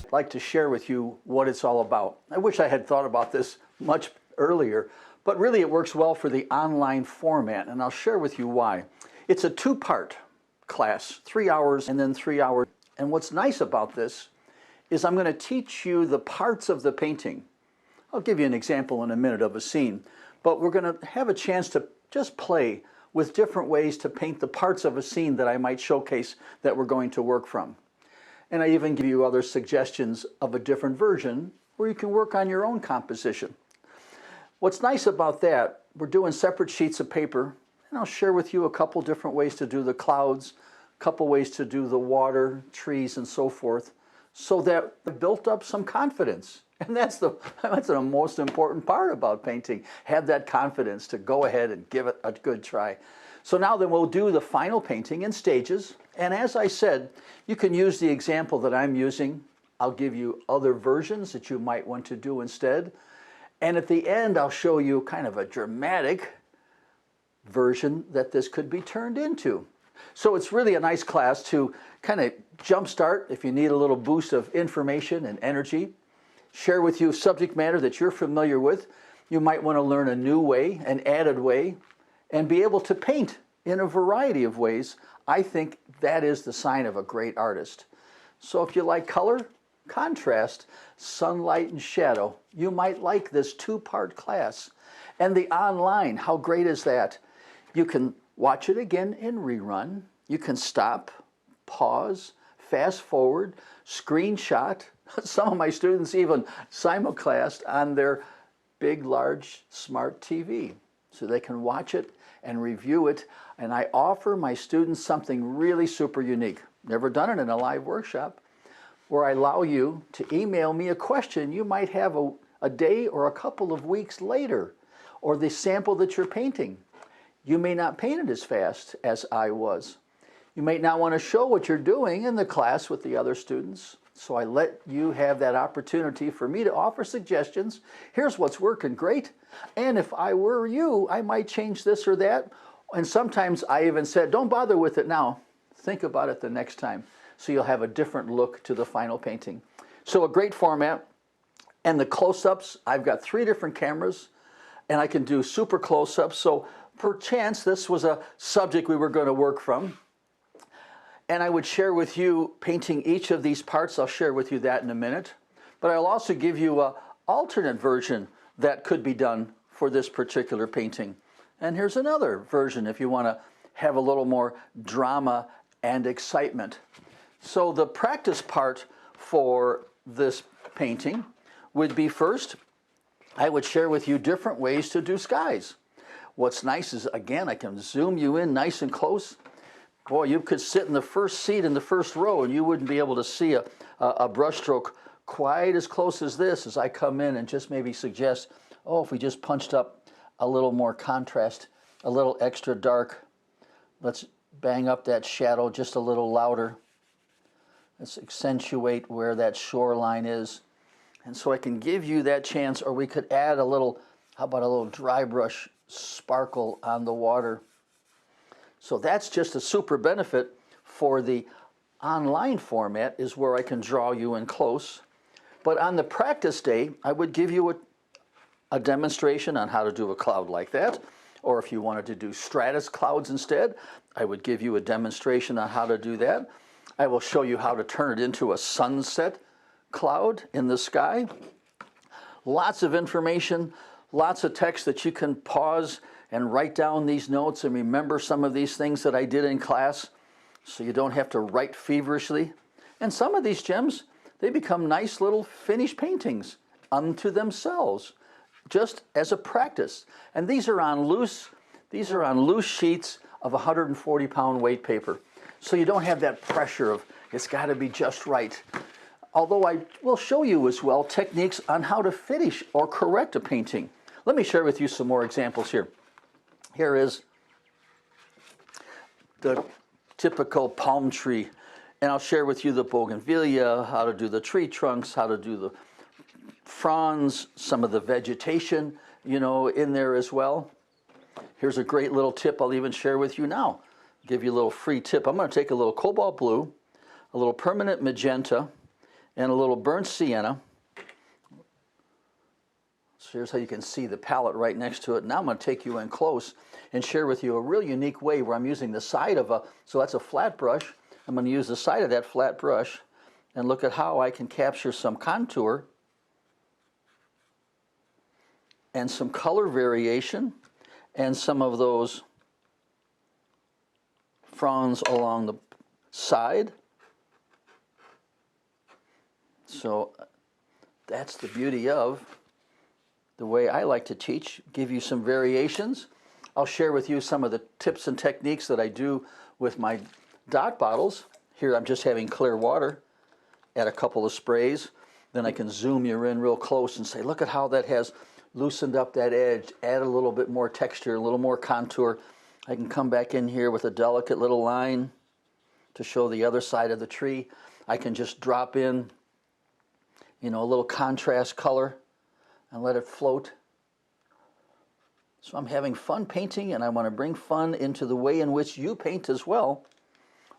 I'd like to share with you what it's all about. I wish I had thought about this much earlier, but really it works well for the online format, and I'll share with you why. It's a two-part class, 3 hours and then 3 hours. And what's nice about this is I'm going to teach you the parts of the painting. I'll give you an example in a minute of a scene, but we're going to have a chance to just play with different ways to paint the parts of a scene that I might showcase that we're going to work from. And I even give you other suggestions of a different version where you can work on your own composition. What's nice about that, we're doing separate sheets of paper, and I'll share with you a couple different ways to do the clouds, a couple ways to do the water, trees, and so forth, so that I've built up some confidence. And that's the most important part about painting. Have that confidence to go ahead and give it a good try. So now then we'll do the final painting in stages. And as I said, you can use the example that I'm using. I'll give you other versions that you might want to do instead. And at the end, I'll show you kind of a dramatic version that this could be turned into. So it's really a nice class to kind of jumpstart if you need a little boost of information and energy. Share with you subject matter that you're familiar with. You might want to learn a new way, an added way, and be able to paint in a variety of ways. I think that is the sign of a great artist. So if you like color, contrast, sunlight and shadow, you might like this two-part class. And the online, how great is that? You can watch it again in rerun. You can stop, pause, fast forward, screenshot. Some of my students even simulcast on their big, large, smart TV so they can watch it and review it. And I offer my students something really super unique. Never done it in a live workshop, where I allow you to email me a question you might have a day or a couple of weeks later, or the sample that you're painting. You may not paint it as fast as I was. You may not want to show what you're doing in the class with the other students. So I let you have that opportunity for me to offer suggestions. Here's what's working great. And if I were you, I might change this or that. And sometimes I even said, don't bother with it now. Think about it the next time. So you'll have a different look to the final painting. So a great format. And the close-ups, I've got 3 different cameras, and I can do super close-ups. So perchance this was a subject we were going to work from. And I would share with you painting each of these parts. I'll share with you that in a minute. But I'll also give you an alternate version that could be done for this particular painting. And here's another version if you want to have a little more drama and excitement. So the practice part for this painting would be, first, I would share with you different ways to do skies. What's nice is, again, I can zoom you in nice and close. Boy, you could sit in the first seat in the first row and you wouldn't be able to see a brush stroke quite as close as this, as I come in and just maybe suggest, oh, if we just punched up a little more contrast, a little extra dark. Let's bang up that shadow just a little louder. Let's accentuate where that shoreline is. And so I can give you that chance, or we could add a little, how about a little dry brush sparkle on the water. So that's just a super benefit for the online format, is where I can draw you in close. But on the practice day, I would give you a demonstration on how to do a cloud like that. Or if you wanted to do stratus clouds instead, I would give you a demonstration on how to do that. I will show you how to turn it into a sunset cloud in the sky. Lots of information, lots of text that you can pause and write down these notes and remember some of these things that I did in class, so you don't have to write feverishly. And some of these gems, they become nice little finished paintings unto themselves, just as a practice. And these are on loose sheets of 140-pound weight paper. So you don't have that pressure of it's got to be just right. Although I will show you as well techniques on how to finish or correct a painting. Let me share with you some more examples here. Here is the typical palm tree, and I'll share with you the bougainvillea, how to do the tree trunks, how to do the fronds, some of the vegetation, in there as well. Here's a great little tip I'll even share with you now. Give you a little free tip. I'm going to take a little cobalt blue, a little permanent magenta, and a little burnt sienna. So here's how you can see the palette right next to it. Now I'm going to take you in close and share with you a real unique way where I'm using the side of so that's a flat brush. I'm going to use the side of that flat brush and look at how I can capture some contour and some color variation and some of those fronds along the side. So that's the beauty of the way I like to teach, give you some variations. I'll share with you some of the tips and techniques that I do with my dot bottles. Here I'm just having clear water, add a couple of sprays, then I can zoom you in real close and say, look at how that has loosened up that edge, add a little bit more texture, a little more contour. I can come back in here with a delicate little line to show the other side of the tree. I can just drop in, you know, a little contrast color and let it float. So I'm having fun painting, and I want to bring fun into the way in which you paint as well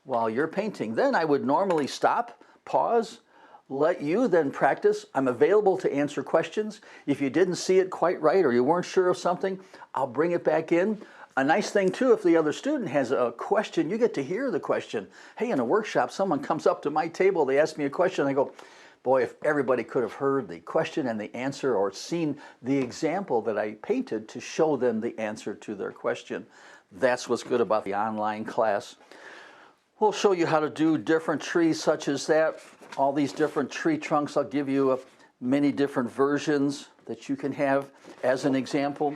while you're painting. Then I would normally stop, pause, let you then practice. I'm available to answer questions. If you didn't see it quite right or you weren't sure of something, I'll bring it back in. A nice thing too, if the other student has a question, you get to hear the question. Hey, in a workshop, someone comes up to my table, they ask me a question, I go, boy, if everybody could have heard the question and the answer or seen the example that I painted to show them the answer to their question. That's what's good about the online class. We'll show you how to do different trees such as that. All these different tree trunks, I'll give you many different versions that you can have as an example.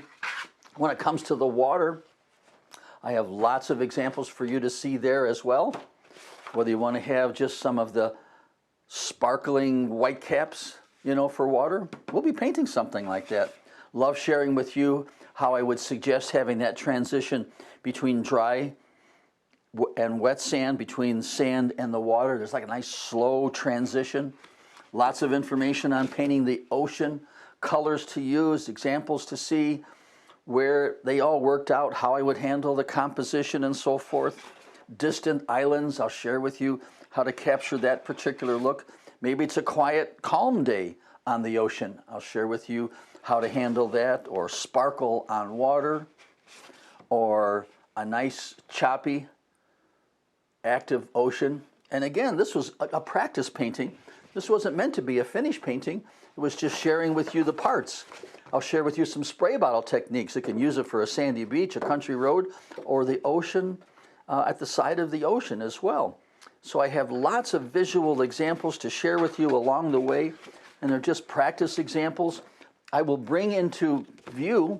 When it comes to the water, I have lots of examples for you to see there as well. Whether you want to have just some of the sparkling white caps, you know, for water, we'll be painting something like that. Love sharing with you how I would suggest having that transition between dry and wet sand, between sand and the water. There's like a nice slow transition. Lots of information on painting the ocean, colors to use, examples to see where they all worked out, how I would handle the composition and so forth. Distant islands, I'll share with you how to capture that particular look. Maybe it's a quiet, calm day on the ocean. I'll share with you how to handle that, or sparkle on water, or a nice, choppy, active ocean. And again, this was a practice painting. This wasn't meant to be a finished painting. It was just sharing with you the parts. I'll share with you some spray bottle techniques. You can use it for a sandy beach, a country road, or the ocean, at the side of the ocean as well. So I have lots of visual examples to share with you along the way, and they're just practice examples. I will bring into view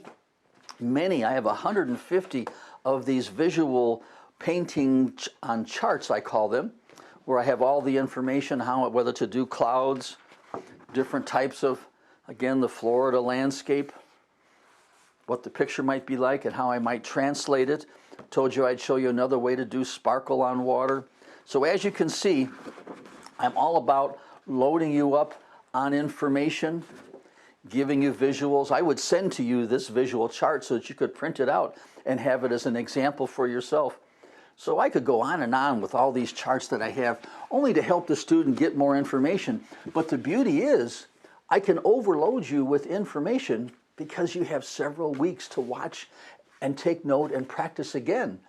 many. I have 150 of these visual painting on charts, I call them, where I have all the information, whether to do clouds, different types of, again, the Florida landscape, what the picture might be like and how I might translate it. Told you I'd show you another way to do sparkle on water. So as you can see, I'm all about loading you up on information, giving you visuals. I would send to you this visual chart so that you could print it out and have it as an example for yourself. So I could go on and on with all these charts that I have, only to help the student get more information. But the beauty is, I can overload you with information because you have several weeks to watch and take note and practice again.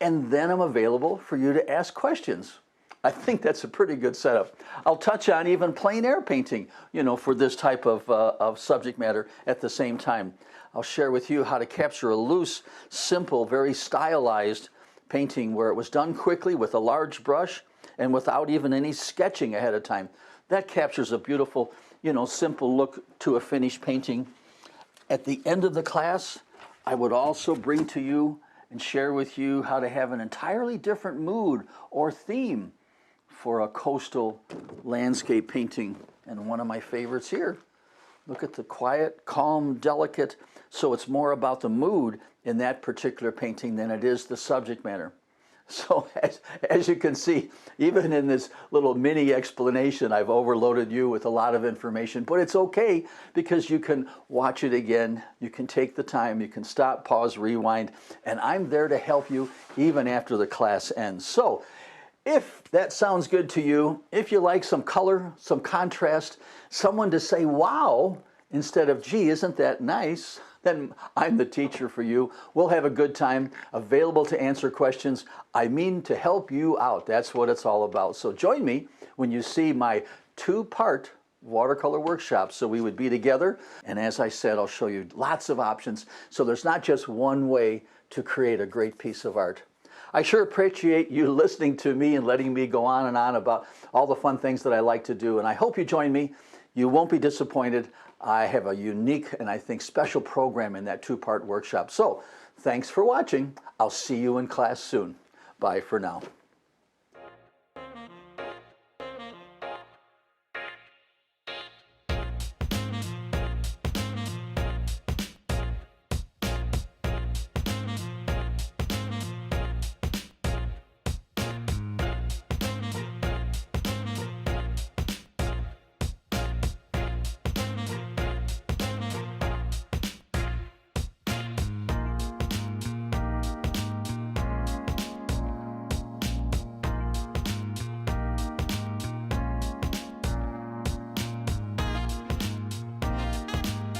And then I'm available for you to ask questions. I think that's a pretty good setup. I'll touch on even plein air painting, you know, for this type of subject matter at the same time. I'll share with you how to capture a loose, simple, very stylized painting where it was done quickly with a large brush and without even any sketching ahead of time. That captures a beautiful, you know, simple look to a finished painting. At the end of the class, I would also bring to you and share with you how to have an entirely different mood or theme for a coastal landscape painting. And one of my favorites here, look at the quiet, calm, delicate. So it's more about the mood in that particular painting than it is the subject matter. So as you can see, even in this little mini explanation, I've overloaded you with a lot of information, but it's okay because you can watch it again, you can take the time, you can stop, pause, rewind, and I'm there to help you even after the class ends. So If that sounds good to you, if you like some color, some contrast, someone to say, wow, instead of, gee, isn't that nice? Then I'm the teacher for you. We'll have a good time, available to answer questions. I mean to help you out. That's what it's all about. So join me when you see my two-part watercolor workshop. So we would be together. And as I said, I'll show you lots of options. So there's not just one way to create a great piece of art. I sure appreciate you listening to me and letting me go on and on about all the fun things that I like to do. And I hope you join me. You won't be disappointed. I have a unique and I think special program in that two-part workshop. So thanks for watching. I'll see you in class soon. Bye for now.